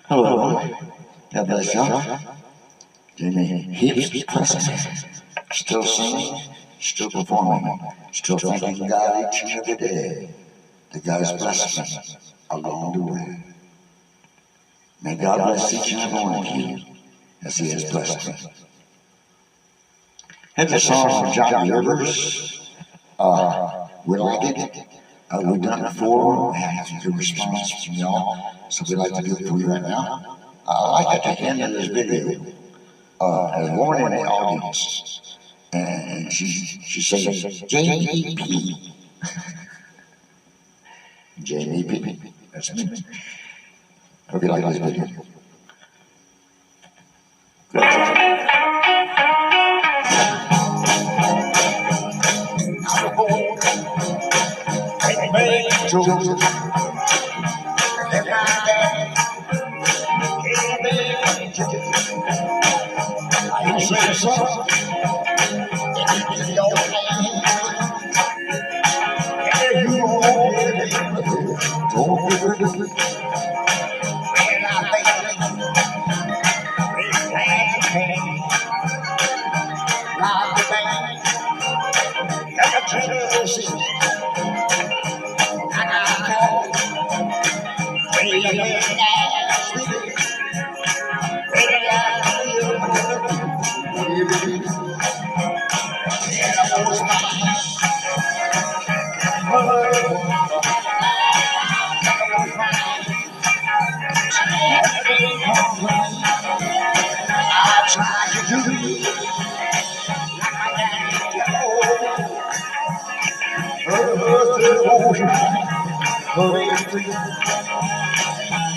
Hello. God bless y'all. Jimmy Hips present. Still singing, still performing, still thanking God each and every day that God has blessed me along the way. May God bless each and every one of you as He has blessed me. Here's a song from Johnny Rivers. We like it. We've done it before. We had some good response from y'all, so we'd like to do it for you right now. I like at the end of this video, as a woman in the audience, and she says, J.E.P. J.E.P. That's me. Hope you like this video. I say so. I try to do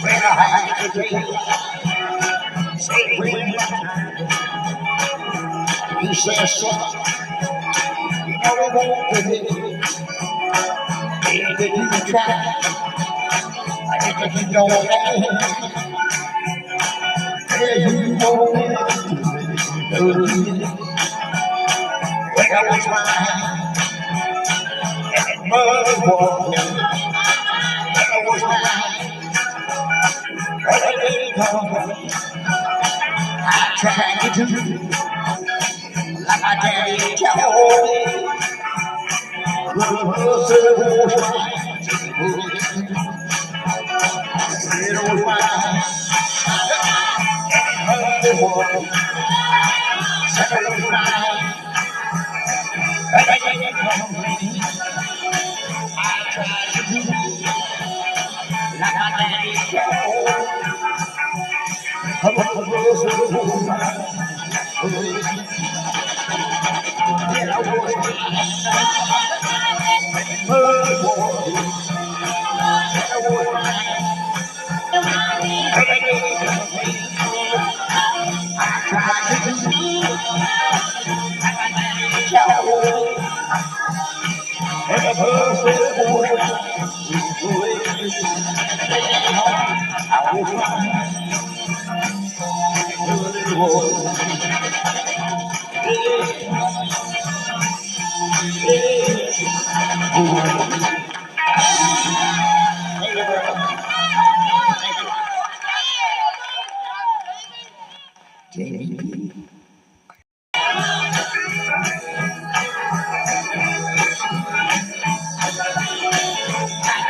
when I have to say when he says so, no it won't be. If you try, I guess if you don't you won't when I was mine, and mud was when I was mine, when I didn't come, I tried to do like my daddy told me. It was mine. It was mine. It was mine. And I didn't complain. I tried to do like my daddy told me. It was mine. JP.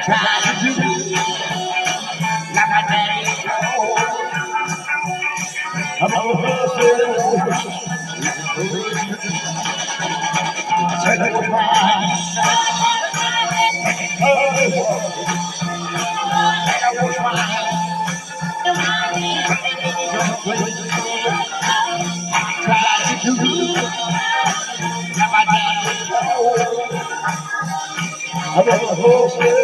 Try to do like my daddy told. I'm a hustle. Said it was mine. It was mine. Try to do like my daddy told. I'm a hustle.